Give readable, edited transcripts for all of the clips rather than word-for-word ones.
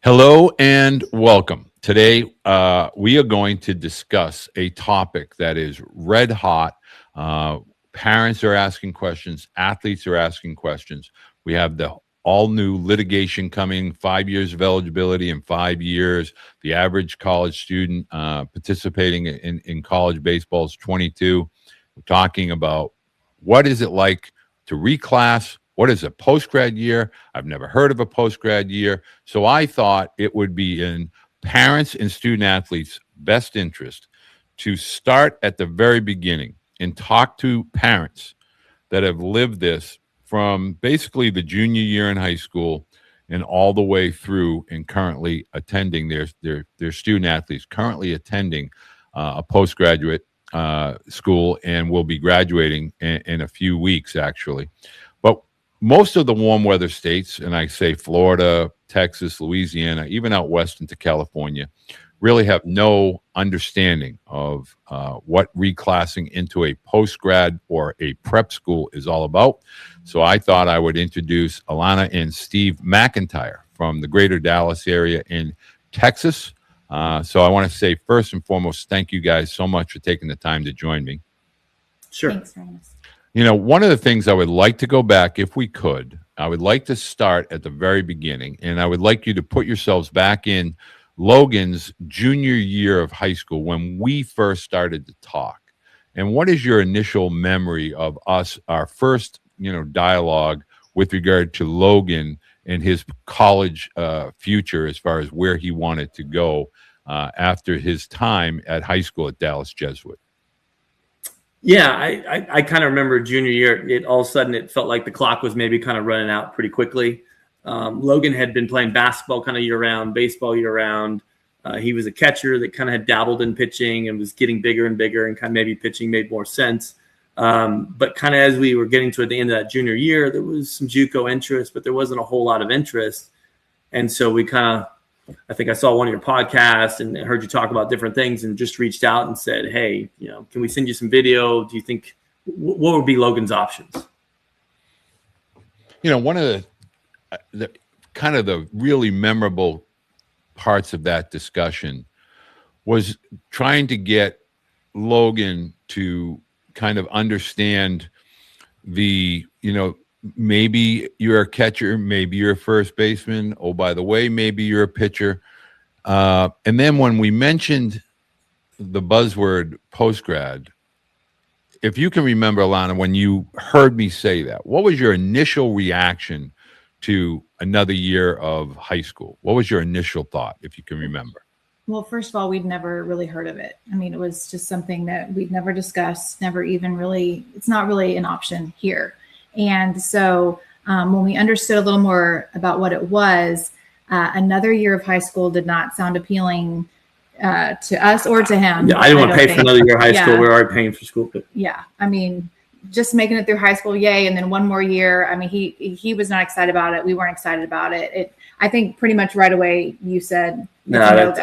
Hello and welcome. Today, we are going to discuss a topic that is red hot. Parents are asking questions, athletes are asking questions. We have the all new litigation coming, 5 years of eligibility in 5 years. The average college student participating in college baseball is 22. We're talking about what is it like to reclass? What is a post-grad year? I've never heard of a post-grad year. So I thought it would be in parents and student athletes' best interest to start at the very beginning and talk to parents that have lived this from basically the junior year in high school and all the way through and currently attending their student athletes currently attending a postgraduate school and will be graduating in a few weeks, actually. But most of the warm weather states, and I say Florida, Texas, Louisiana, even out west into California, really have no understanding of what reclassing into a post-grad or a prep school is all about. So I thought I would introduce Alana and Steve McIntyre from the greater Dallas area in Texas. So I want to say first and foremost, thank you guys so much for taking the time to join me. Sure. Thanks, Ernest. You know, one of the things I would like to go back, if we could, I would like to start at the very beginning, and I would like you to put yourselves back in Logan's junior year of high school when we first started to talk. And what is your initial memory of us, our first, dialogue with regard to Logan and his college future as far as where he wanted to go after his time at high school at Dallas Jesuit? Yeah, I kind of remember junior year, all of a sudden it felt like the clock was maybe kind of running out pretty quickly. Logan had been playing basketball kind of year-round, baseball year-round. He was a catcher that kind of had dabbled in pitching and was getting bigger and bigger, and kind of maybe pitching made more sense. But kind of as we were getting to the end of that junior year, there was some JUCO interest, but there wasn't a whole lot of interest. And so we kind of, I think I saw one of your podcasts and heard you talk about different things and just reached out and said, hey, can we send you some video? Do you think, what would be Logan's options? One of the kind of the really memorable parts of that discussion was trying to get Logan to kind of understand maybe you're a catcher, maybe you're a first baseman. Oh, by the way, maybe you're a pitcher. And then when we mentioned the buzzword post-grad, if you can remember, Alana, when you heard me say that, what was your initial reaction to another year of high school? What was your initial thought, if you can remember? Well, first of all, we'd never really heard of it. I mean, it was just something that we'd never discussed, never even really, it's not really an option here. And so when we understood a little more about what it was, another year of high school did not sound appealing to us or to him. Yeah, I didn't want to pay for another year of high school. We're already paying for school. But yeah, I mean, just making it through high school, yay. And then one more year. I mean, he was not excited about it. We weren't excited about it. I think pretty much right away you said, no,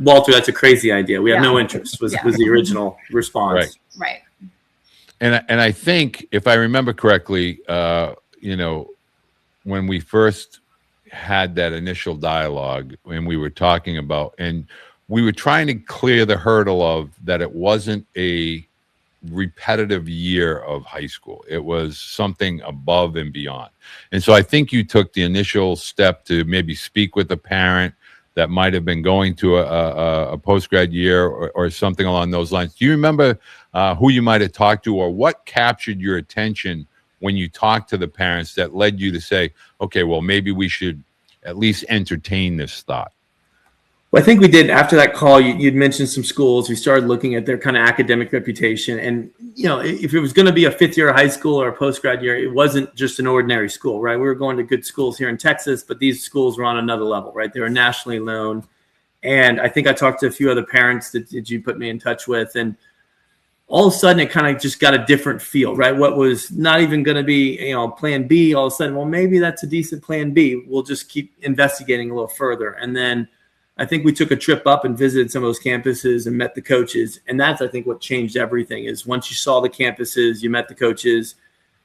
Walter, that's a crazy idea. We have no interest was the original response. Right. And I think, if I remember correctly, when we first had that initial dialogue and we were talking about, and we were trying to clear the hurdle of that it wasn't a repetitive year of high school. It was something above and beyond. And so I think you took the initial step to maybe speak with a parent that might have been going to a post-grad year or something along those lines. Do you remember who you might have talked to, or what captured your attention when you talked to the parents that led you to say, okay, well, maybe we should at least entertain this thought? Well, I think we did. After that call, you'd mentioned some schools. We started looking at their kind of academic reputation. And, if it was going to be a fifth year of high school or a post-grad year, it wasn't just an ordinary school, right? We were going to good schools here in Texas, but these schools were on another level, right? They were nationally known. And I think I talked to a few other parents that you put me in touch with. And all of a sudden, it kind of just got a different feel, right? What was not even going to be, plan B, all of a sudden, well, maybe that's a decent plan B. We'll just keep investigating a little further. And then I think we took a trip up and visited some of those campuses and met the coaches. And that's, I think, what changed everything is once you saw the campuses, you met the coaches,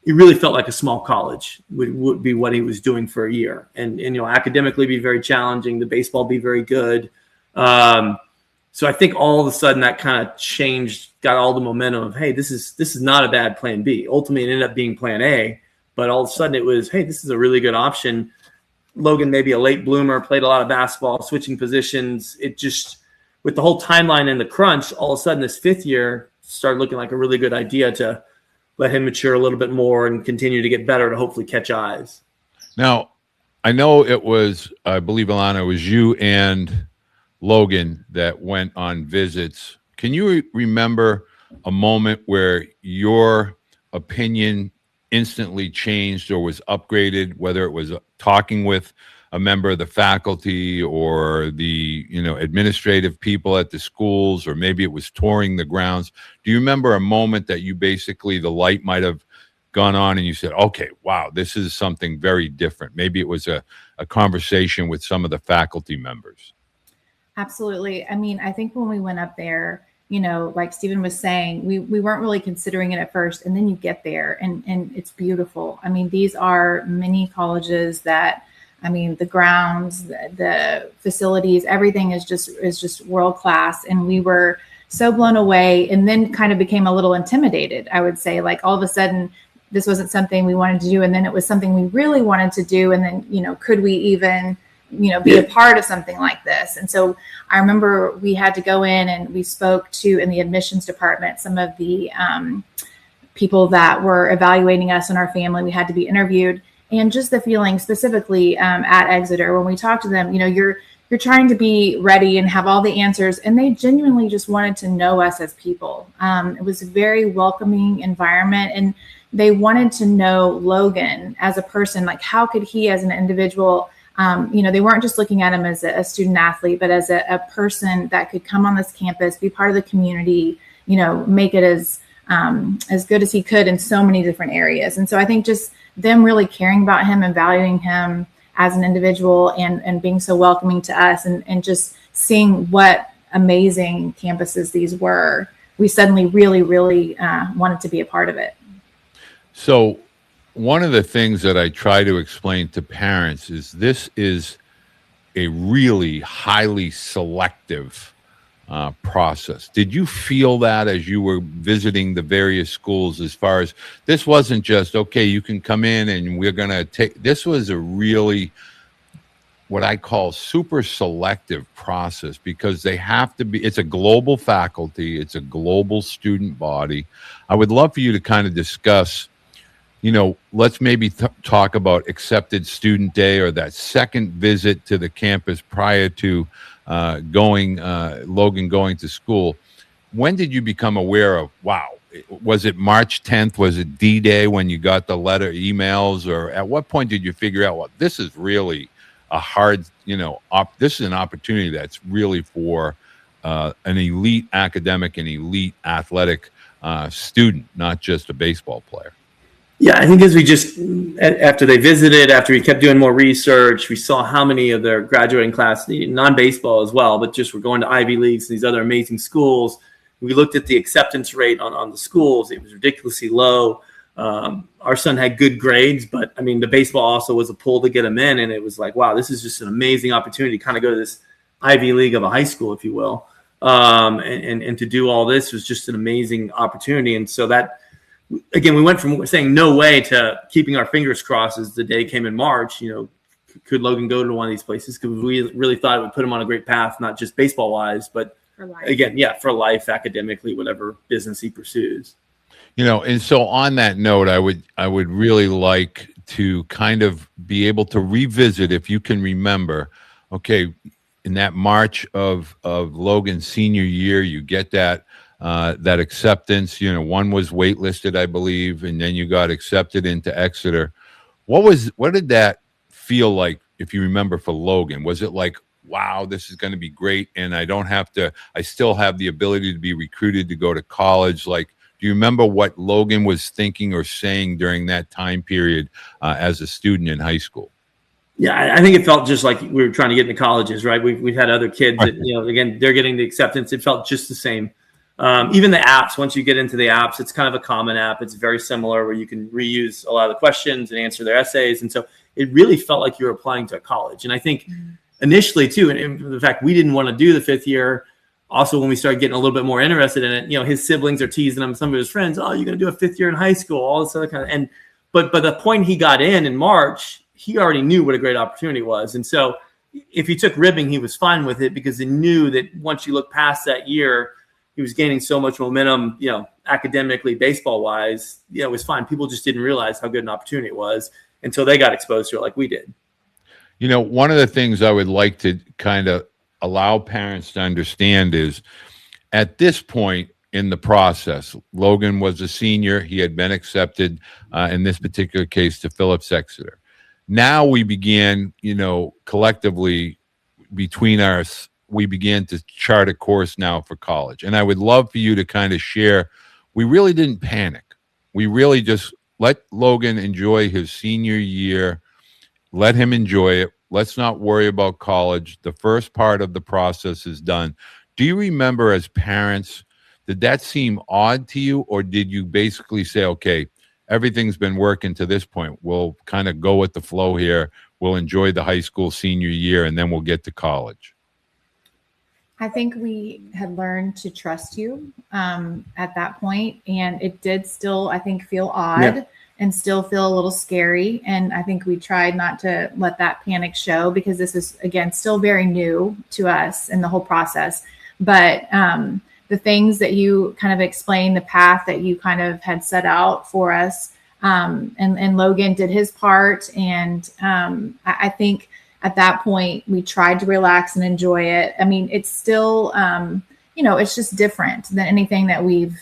it really felt like a small college would be what he was doing for a year. And academically be very challenging, the baseball be very good. So I think all of a sudden that kind of changed, got all the momentum of, hey, this is not a bad plan B. Ultimately, it ended up being plan A, but all of a sudden it was, hey, this is a really good option. Logan, maybe a late bloomer, played a lot of basketball, switching positions. It just, with the whole timeline and the crunch, all of a sudden this 5th year started looking like a really good idea to let him mature a little bit more and continue to get better to hopefully catch eyes. Now, I know it was, I believe, Alana, it was you and Logan that went on visits. Can you remember a moment where your opinion instantly changed or was upgraded, whether it was talking with a member of the faculty or the administrative people at the schools, or maybe it was touring the grounds? Do you remember a moment that you basically, the light might have gone on and you said, okay, wow, this is something very different? Maybe it was a conversation with some of the faculty members. Absolutely. I mean, I think when we went up there, like Stephen was saying, we weren't really considering it at first, and then you get there and it's beautiful. I mean, these are mini colleges that, I mean, the grounds, the facilities, everything is just world class. And we were so blown away, and then kind of became a little intimidated, I would say. Like, all of a sudden, this wasn't something we wanted to do, and then it was something we really wanted to do. And then, could we even, be a part of something like this? And so I remember we had to go in and we spoke to, in the admissions department, some of the people that were evaluating us and our family. We had to be interviewed. And just the feeling specifically at Exeter, when we talked to them, you're trying to be ready and have all the answers, and they genuinely just wanted to know us as people. It was a very welcoming environment, and they wanted to know Logan as a person. Like, how could he as an individual, they weren't just looking at him as a student athlete, but as a person that could come on this campus, be part of the community, make it as good as he could in so many different areas. And so I think just them really caring about him and valuing him as an individual, and being so welcoming to us, and just seeing what amazing campuses these were, we suddenly really, really wanted to be a part of it. So one of the things that I try to explain to parents is this is a really highly selective process. Did you feel that as you were visiting the various schools, as far as this wasn't just, okay, you can come in and we're going to take, this was a really, what I call super selective process, because they have to be, it's a global faculty, it's a global student body. I would love for you to kind of discuss, let's maybe talk about accepted student day, or that second visit to the campus prior to Logan going to school. When did you become aware of, wow, was it March 10th? Was it D-Day when you got the emails? Or at what point did you figure out, well, this is really a hard, this is an opportunity that's really for an elite academic and elite athletic student, not just a baseball player? Yeah, I think as we just, after they visited, after we kept doing more research, we saw how many of their graduating class, non-baseball as well, but just were going to Ivy Leagues, these other amazing schools. We looked at the acceptance rate on the schools. It was ridiculously low. Our son had good grades, but I mean, the baseball also was a pull to get him in. And it was like, wow, this is just an amazing opportunity to kind of go to this Ivy League of a high school, if you will. And to do all this was just an amazing opportunity. And so that, again, we went from saying no way to keeping our fingers crossed as the day came in March. Could Logan go to one of these places? Because we really thought it would put him on a great path, not just baseball wise, but for life. Again, for life, academically, whatever business he pursues. And so on that note, I would really like to kind of be able to revisit, if you can remember, okay, in that March of Logan's senior year, you get that acceptance. One was waitlisted, I believe, and then you got accepted into Exeter. What did that feel like, if you remember, for Logan? Was it like, wow, this is going to be great, and I still have the ability to be recruited to go to college? Like, do you remember what Logan was thinking or saying during that time period as a student in high school? Yeah, I think it felt just like we were trying to get into colleges, right? We've had other kids that, again, they're getting the acceptance. It felt just the same. Even the apps, once you get into the apps, it's kind of a common app. It's very similar where you can reuse a lot of the questions and answer their essays. And so it really felt like you were applying to a college. And I think initially too, and the fact we didn't want to do the 5th year, also when we started getting a little bit more interested in it, his siblings are teasing him, some of his friends, oh, you're going to do a 5th year in high school, all this other kind of, but the point he got in March, he already knew what a great opportunity was. And so if he took ribbing, he was fine with it because he knew that once you look past that year, he was gaining so much momentum, academically, baseball wise, it was fine. People just didn't realize how good an opportunity it was until they got exposed to it like we did. One of the things I would like to kind of allow parents to understand is at this point in the process, Logan was a senior. He had been accepted in this particular case to Phillips Exeter. Now we began, collectively between us, we began to chart a course now for college. And I would love for you to kind of share, we really didn't panic. We really just let Logan enjoy his senior year, let him enjoy it. Let's not worry about college. The first part of the process is done. Do you remember as parents, did that seem odd to you? Or did you basically say, okay, everything's been working to this point. We'll kind of go with the flow here. We'll enjoy the high school senior year, and then we'll get to college. I think we had learned to trust you at that point, and it did still, I think, feel odd and still feel a little scary. And I think we tried not to let that panic show because this is, again, still very new to us in the whole process. But the things that you kind of explained, the path that you kind of had set out for us, and Logan did his part. And I think at that point, we tried to relax and enjoy it. I mean, it's still, it's just different than anything that we've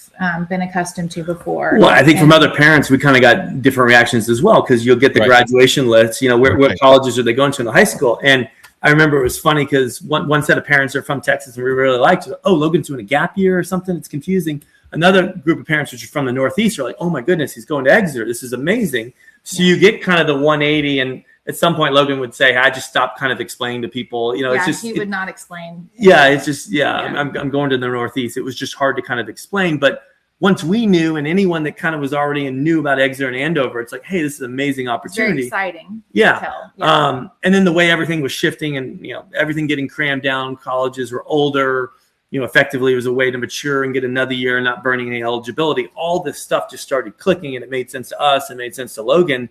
been accustomed to before. Well, I think from other parents, we kind of got different reactions as well, because you'll get the graduation lists, what colleges are they going to in the high school? And I remember it was funny because one set of parents are from Texas and we really liked it. Oh, Logan's doing a gap year or something. It's confusing. Another group of parents, which are from the Northeast, are like, oh my goodness, he's going to Exeter. This is amazing. So you get kind of the 180, and at some point, Logan would say, I just stopped kind of explaining to people, it's just, he would not explain. Yeah. It's just, I'm going to the Northeast. It was just hard to kind of explain. But once we knew, and anyone that kind of was already and knew about Exeter and Andover, it's like, hey, this is an amazing opportunity. It's very exciting. Yeah. And then the way everything was shifting and, everything getting crammed down, colleges were older, effectively it was a way to mature and get another year and not burning any eligibility. All this stuff just started clicking, and it made sense to us and made sense to Logan.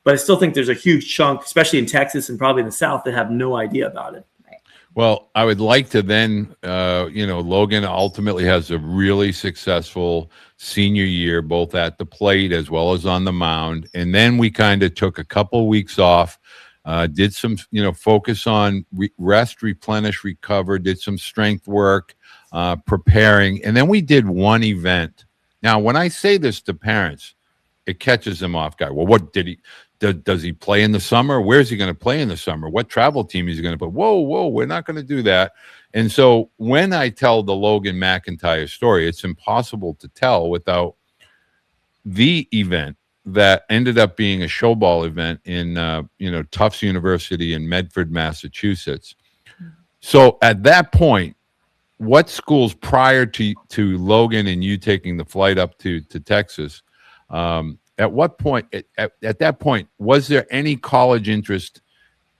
But I still think there's a huge chunk, especially in Texas and probably in the South, that have no idea about it. Well, I would like to then, Logan ultimately has a really successful senior year, both at the plate as well as on the mound. And then we kind of took a couple weeks off, did some, focus on rest, replenish, recover, did some strength work, preparing. And then we did one event. Now, when I say this to parents, it catches them off guard. Well, what did he? Does he play in the summer? Where's he going to play in the summer? What travel team is he going to put? Whoa, we're not going to do that. And so when I tell the Logan McIntyre story, it's impossible to tell without the event that ended up being a Showball event in, Tufts University in Medford, Massachusetts. So at that point, what schools prior to Logan and you taking the flight up to Texas, at what point, at that point, was there any college interest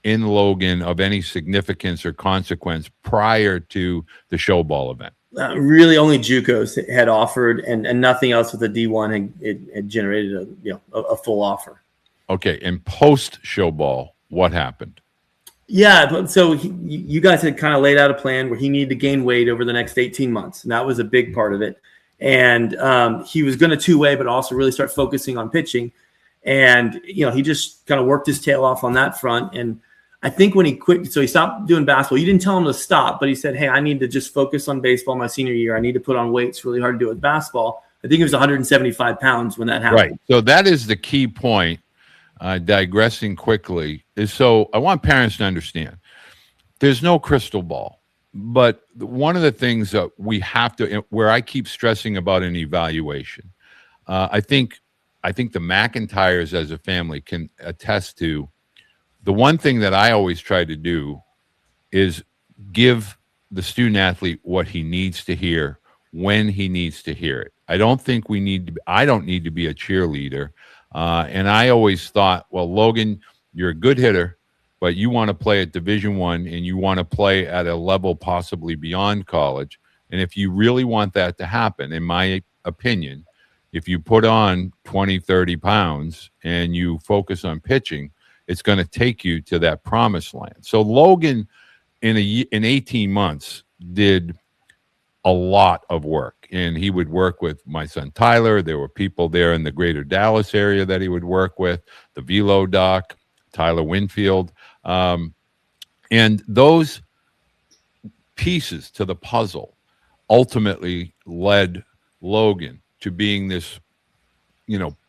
in Logan of any significance or consequence prior to the Showball event? Really, only JUCOs had offered, and nothing else with the D1 had generated a full offer. Okay, and post Showball, what happened? Yeah, but so you guys had kind of laid out a plan where he needed to gain weight over the next 18 months, and that was a big part of it. And he was going to two-way, but also really start focusing on pitching. And, he just kind of worked his tail off on that front. And I think when he quit, so he stopped doing basketball. You didn't tell him to stop, but he said, hey, I need to just focus on baseball my senior year. I need to put on weight. It's really hard to do with basketball. I think he was 175 pounds when that happened. Right. So that is the key point, digressing quickly, is so I want parents to understand there's no crystal ball. But one of the things that we have to, where I keep stressing about an evaluation, I think the McIntyres as a family can attest to, the one thing that I always try to do is give the student athlete what he needs to hear when he needs to hear it. I don't think I don't need to be a cheerleader. And I always thought, well, Logan, you're a good hitter, but you want to play at Division I and you want to play at a level possibly beyond college. And if you really want that to happen, in my opinion, if you put on 20, 30 pounds and you focus on pitching, it's going to take you to that promised land. So Logan, in 18 months, did a lot of work. And he would work with my son Tyler. There were people there in the greater Dallas area that he would work with, the Velo doc, Tyler Winfield. And those pieces to the puzzle ultimately led Logan to being this,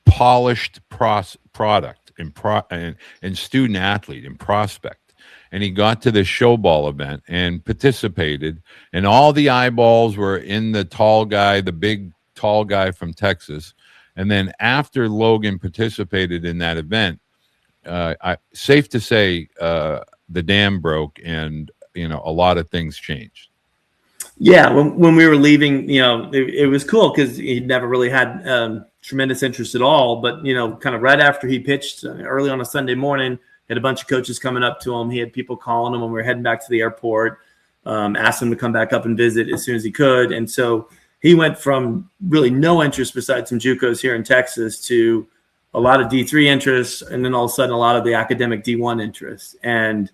polished product and student athlete and prospect. And he got to this Showball event and participated, and all the eyeballs were in the big tall guy from Texas. And then after Logan participated in that event, safe to say, the dam broke, and a lot of things changed. Yeah, when we were leaving, it was cool because he'd never really had tremendous interest at all. But kind of right after he pitched, early on a Sunday morning, had a bunch of coaches coming up to him. He had people calling him when we were heading back to the airport, asked him to come back up and visit as soon as he could. And so he went from really no interest besides some JUCOs here in Texas to a lot of D3 interest, and then all of a sudden a lot of the academic D1 interest. And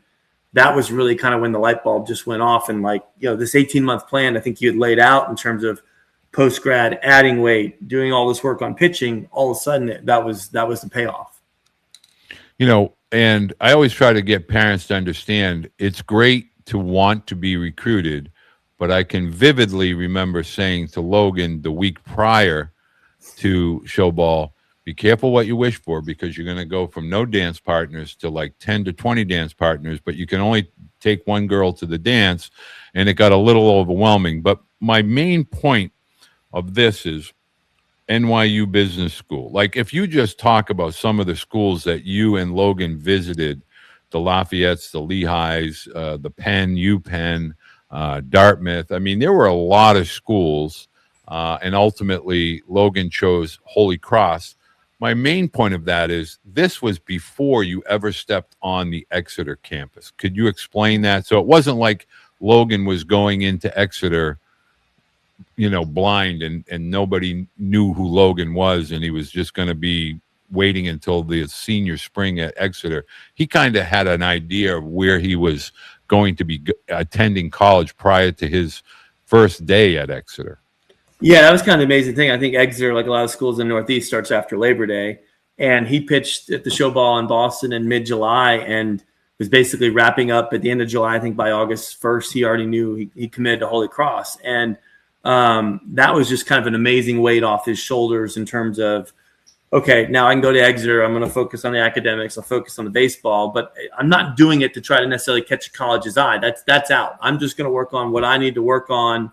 that was really kind of when the light bulb just went off. And this 18-month plan I think you had laid out in terms of post-grad, adding weight, doing all this work on pitching, all of a sudden that was the payoff. And I always try to get parents to understand it's great to want to be recruited, but I can vividly remember saying to Logan the week prior to Showball, be careful what you wish for, because you're going to go from no dance partners to like 10 to 20 dance partners, but you can only take one girl to the dance. And it got a little overwhelming. But my main point of this is NYU Business School. Like, if you just talk about some of the schools that you and Logan visited, the Lafayette's, the Lehighs, the Penn, UPenn, Dartmouth. I mean, there were a lot of schools, and ultimately Logan chose Holy Cross. My main point of that is this was before you ever stepped on the Exeter campus. Could you explain that? So it wasn't like Logan was going into Exeter blind and nobody knew who Logan was, and he was just going to be waiting until the senior spring at Exeter. He kind of had an idea of where he was going to be attending college prior to his first day at Exeter. Yeah, that was kind of the amazing thing. I think Exeter, like a lot of schools in the Northeast, starts after Labor Day, and he pitched at the Showball in Boston in mid-July and was basically wrapping up at the end of July. I think by August 1st, he already knew he committed to Holy Cross. And that was just kind of an amazing weight off his shoulders in terms of, okay, now I can go to Exeter. I'm going to focus on the academics. I'll focus on the baseball, but I'm not doing it to try to necessarily catch a college's eye. That's out. I'm just going to work on what I need to work on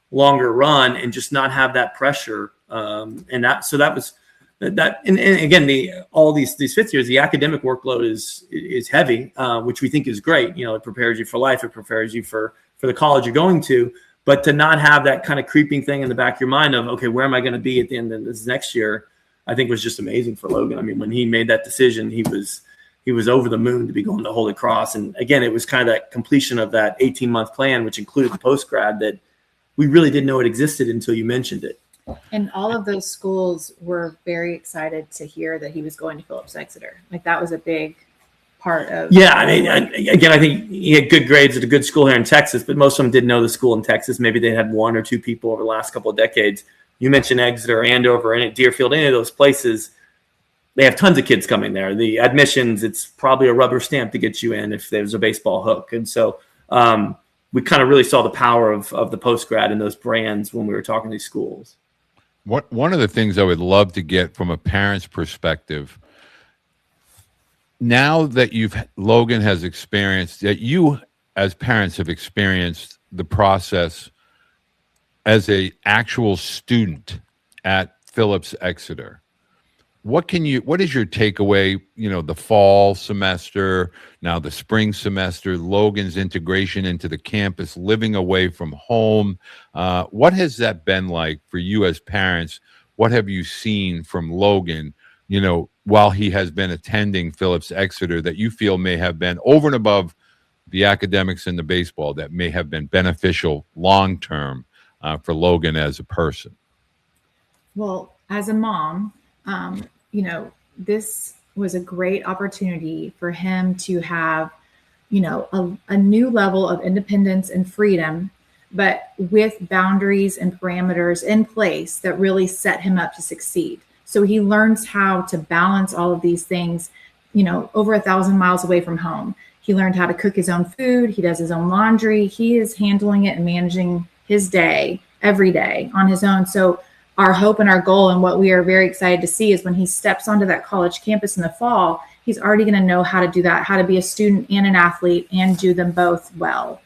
longer run and just not have that pressure. And that was that. And again, all these fifth years, the academic workload is heavy, which we think is great. It prepares you for life. It prepares you for the college you're going to. But to not have that kind of creeping thing in the back of your mind of, okay, where am I going to be at the end of this next year, I think was just amazing for Logan. I mean, when he made that decision, he was over the moon to be going to Holy Cross. And again, it was kind of that completion of that 18-month plan, which included the post-grad that we really didn't know it existed until you mentioned it. And all of those schools were very excited to hear that he was going to Phillips Exeter. Like, that was a big part of. Yeah, I mean, again, I think he had good grades at a good school here in Texas, but most of them didn't know the school in Texas. Maybe they had one or two people over the last couple of decades. You mentioned Exeter, Andover, and Deerfield, any of those places, they have tons of kids coming there. The admissions, it's probably a rubber stamp to get you in if there's a baseball hook. And so we kind of really saw the power of the post-grad and those brands when we were talking to these schools. One of the things I would love to get from a parent's perspective, now that Logan has experienced, that you as parents have experienced the process as a actual student at Phillips Exeter, what is your takeaway, the fall semester, now the spring semester, Logan's integration into the campus, living away from home? What has that been like for you as parents? What have you seen from Logan, while he has been attending Phillips Exeter, that you feel may have been over and above the academics and the baseball, that may have been beneficial long-term for Logan as a person? Well, as a mom, this was a great opportunity for him to have, a new level of independence and freedom, but with boundaries and parameters in place that really set him up to succeed. So he learns how to balance all of these things, over 1,000 miles away from home. He learned how to cook his own food. He does his own laundry. He is handling it and managing his day every day on his own. So our hope and our goal, and what we are very excited to see, is when he steps onto that college campus in the fall, he's already going to know how to do that, how to be a student and an athlete and do them both well.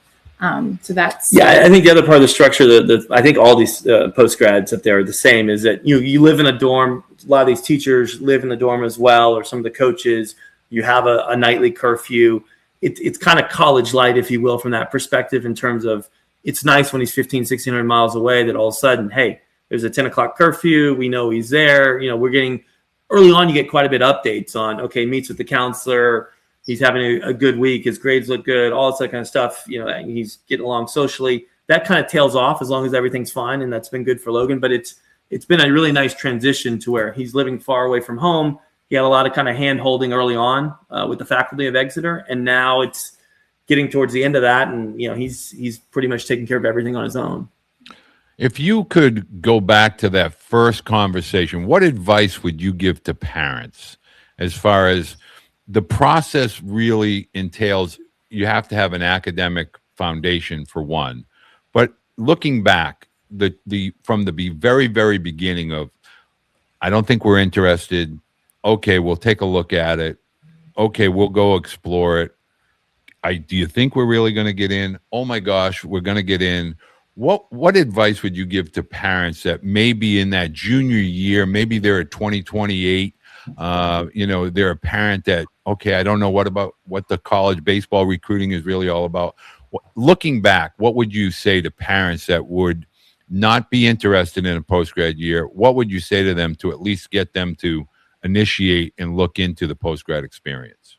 So that's... Yeah, I think the other part of the structure, I think all these post-grads up there are the same, is that you live in a dorm. A lot of these teachers live in the dorm as well, or some of the coaches. You have a nightly curfew. It's kind of college light, if you will, from that perspective, in terms of it's nice when he's 1,600 miles away that all of a sudden, hey, there's a 10 o'clock curfew. We know he's there. We're getting early on, you get quite a bit of updates on, okay, meets with the counselor. He's having a good week. His grades look good, all that kind of stuff. He's getting along socially. That kind of tails off as long as everything's fine. And that's been good for Logan. But it's been a really nice transition to where he's living far away from home. He had a lot of kind of hand holding early on with the faculty of Exeter. And now it's getting towards the end of that. And, he's pretty much taking care of everything on his own. If you could go back to that first conversation, what advice would you give to parents as far as the process really entails? You have to have an academic foundation for one, but looking back, from the very, very beginning of, I don't think we're interested. Okay, we'll take a look at it. Okay, we'll go explore it. Do you think we're really going to get in? Oh my gosh, we're going to get in. What advice would you give to parents that maybe in that junior year, maybe they're at 2028, they're a parent that, okay, I don't know what the college baseball recruiting is really all about. Looking back, what would you say to parents that would not be interested in a post-grad year? What would you say to them to at least get them to initiate and look into the post-grad experience?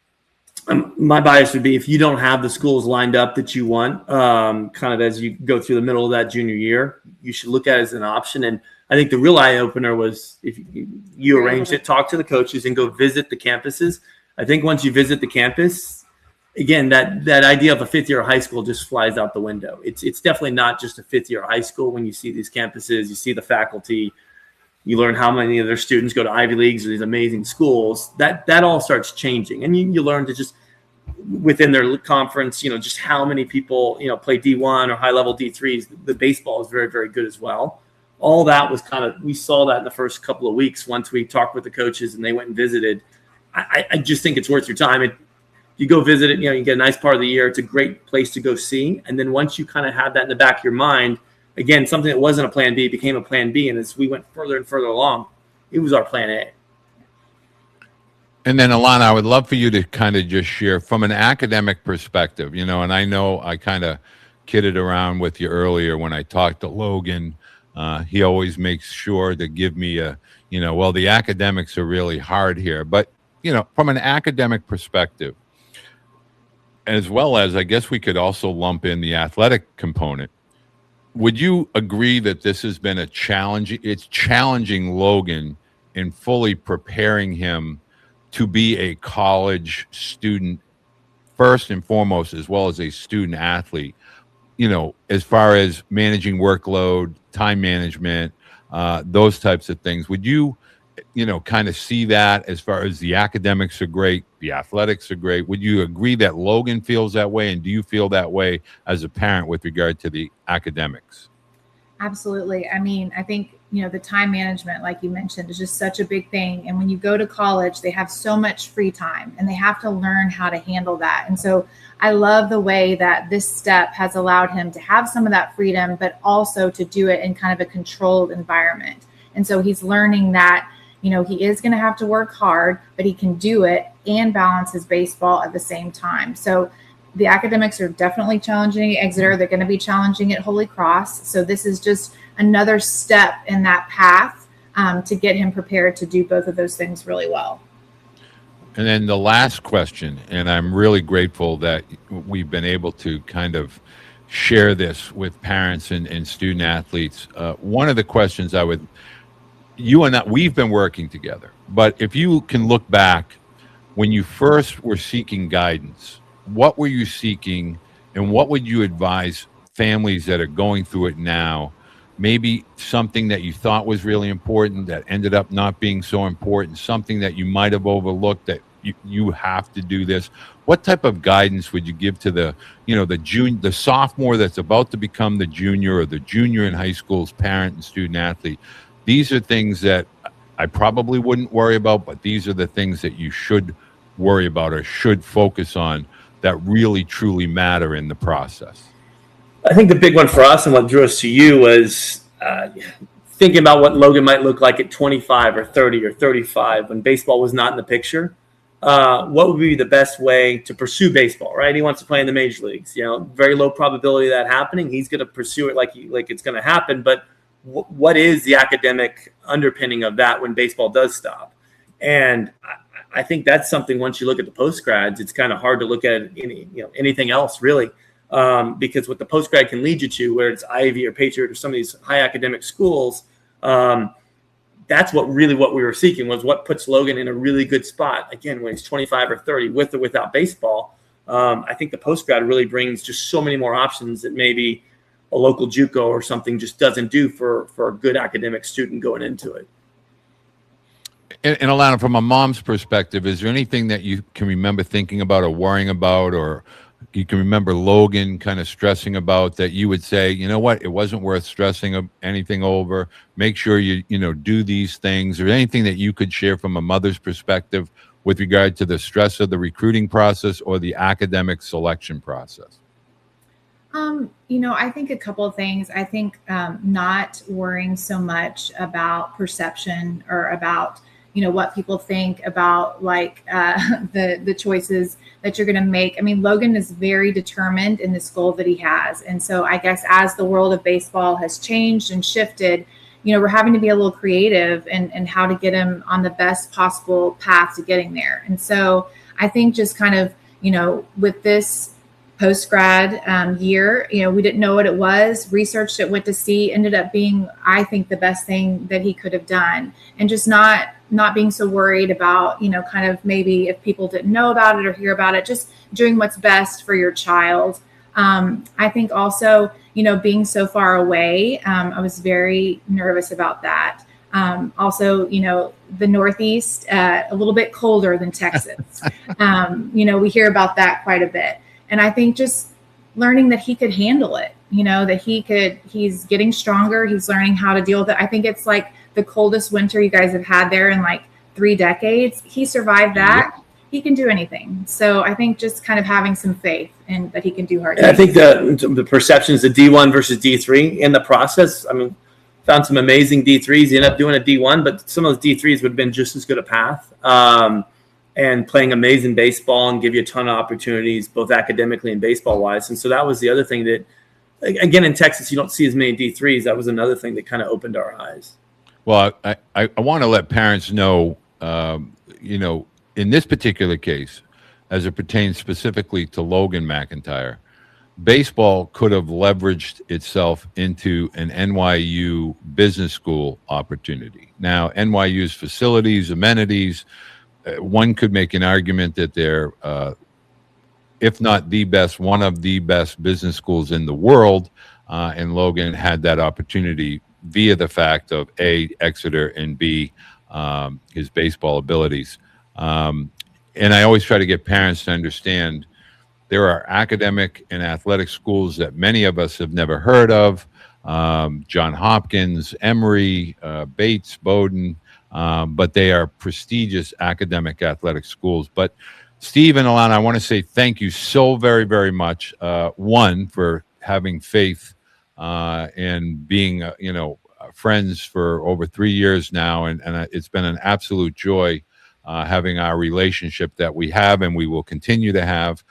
My bias would be, if you don't have the schools lined up that you want, kind of as you go through the middle of that junior year, you should look at it as an option. And I think the real eye opener was if you arrange it, talk to the coaches and go visit the campuses. I think once you visit the campus, again, that idea of a fifth year of high school just flies out the window. It's definitely not just a fifth year of high school. When you see these campuses, you see the faculty, you learn how many of their students go to Ivy Leagues or these amazing schools. That all starts changing, and you learn to just within their conference, just how many people play D1 or high level D3s. The baseball is very, very good as well. All that was we saw that in the first couple of weeks once we talked with the coaches and they went and visited. I just think it's worth your time. You go visit it, you get a nice part of the year. It's a great place to go see. And then once you kind of have that in the back of your mind, again, something that wasn't a plan B became a plan B. And as we went further and further along, it was our plan A. And then, Alana, I would love for you to kind of just share from an academic perspective, and I know I kind of kidded around with you earlier when I talked to Logan. He always makes sure to give me the academics are really hard here. But, from an academic perspective, as well as I guess we could also lump in the athletic component, would you agree that this has been a challenge? It's challenging Logan in fully preparing him to be a college student first and foremost, as well as a student athlete, as far as managing workload, time management, those types of things. Would you, kind of see that as far as the academics are great, the athletics are great? Would you agree that Logan feels that way? And do you feel that way as a parent with regard to the academics? Absolutely. I mean, I think, the time management, like you mentioned, is just such a big thing. And when you go to college, they have so much free time and they have to learn how to handle that. And so I love the way that this step has allowed him to have some of that freedom, but also to do it in kind of a controlled environment. And so he's learning that, he is going to have to work hard, but he can do it and balance his baseball at the same time. So the academics are definitely challenging at Exeter. They're going to be challenging at Holy Cross. So this is just another step in that path to get him prepared to do both of those things really well. And then the last question, and I'm really grateful that we've been able to kind of share this with parents and student athletes. One of the questions you and I, we've been working together, but if you can look back when you first were seeking guidance, what were you seeking, and what would you advise families that are going through it now? Maybe something that you thought was really important that ended up not being so important, something that you might have overlooked that you have to do this. What type of guidance would you give to the sophomore that's about to become the junior, or the junior in high school's parent and student athlete? These are things that I probably wouldn't worry about, but these are the things that you should worry about or should focus on that really truly matter in the process. I think the big one for us and what drew us to you was thinking about what Logan might look like at 25 or 30 or 35 when baseball was not in the picture. What would be the best way to pursue baseball, right? He wants to play in the major leagues. Very low probability of that happening. He's going to pursue it like it's going to happen. But what is the academic underpinning of that when baseball does stop? And I think that's something, once you look at the post-grads, it's kind of hard to look at anything else really. Because what the post-grad can lead you to, where it's Ivy or Patriot or some of these high academic schools, that's what we were seeking, was what puts Logan in a really good spot. Again, when he's 25 or 30, with or without baseball, I think the post-grad really brings just so many more options that maybe a local JUCO or something just doesn't do for a good academic student going into it. And Alana, from a mom's perspective, is there anything that you can remember thinking about or worrying about, or you can remember Logan kind of stressing about, that you would say, you know what, it wasn't worth stressing anything over. Make sure you do these things, or anything that you could share from a mother's perspective with regard to the stress of the recruiting process or the academic selection process? I think a couple of things. I think not worrying so much about perception or about what people think about the choices that you're going to make. I mean, Logan is very determined in this goal that he has. And so I guess as the world of baseball has changed and shifted, we're having to be a little creative in how to get him on the best possible path to getting there. And so I think just kind of, with this post-grad year, we didn't know what it was, researched it, went to see, ended up being, I think, the best thing that he could have done. And just not being so worried about, kind of maybe if people didn't know about it or hear about it, just doing what's best for your child. I think also, being so far away, I was very nervous about that. Also, the Northeast, a little bit colder than Texas. We hear about that quite a bit. And I think just learning that he could handle it, that he's getting stronger. He's learning how to deal with it. I think it's like the coldest winter you guys have had there in 3 decades. He survived that. Yep. He can do anything. So I think just kind of having some faith in that he can do hard things. I think the perceptions, the D1 versus D3 in the process, I mean, found some amazing D3s. He ended up doing a D1, but some of those D3s would have been just as good a path. And playing amazing baseball and give you a ton of opportunities, both academically and baseball-wise. And so that was the other thing that, again, in Texas, you don't see as many D3s. That was another thing that kind of opened our eyes. Well, I want to let parents know, in this particular case, as it pertains specifically to Logan McIntyre, baseball could have leveraged itself into an NYU business school opportunity. Now, NYU's facilities, amenities, one could make an argument that they're, if not the best, one of the best business schools in the world. And Logan had that opportunity via the fact of A, Exeter, and B, his baseball abilities. And I always try to get parents to understand there are academic and athletic schools that many of us have never heard of. John Hopkins, Emory, Bates, Bowdoin, but they are prestigious academic athletic schools. But Steve and Alana, I want to say thank you so very, very much. One, for having faith and being, friends for over 3 years now, and it's been an absolute joy having our relationship that we have and we will continue to have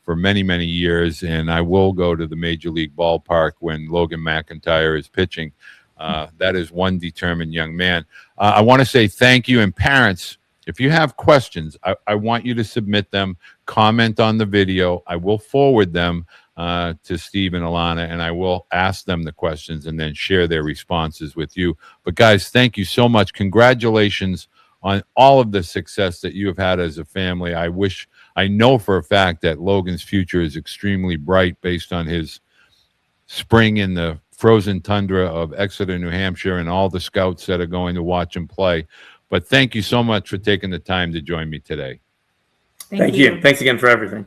for many, many years. And I will go to the Major League ballpark when Logan McIntyre is pitching. That is one determined young man. I want to say thank you. And parents, if you have questions, I want you to submit them, comment on the video. I will forward them to Steve and Alana, and I will ask them the questions and then share their responses with you. But guys, thank you so much. Congratulations on all of the success that you have had as a family. I know for a fact that Logan's future is extremely bright based on his spring in the frozen tundra of Exeter, New Hampshire, and all the scouts that are going to watch him play. But thank you so much for taking the time to join me today. Thank you. Thanks again for everything.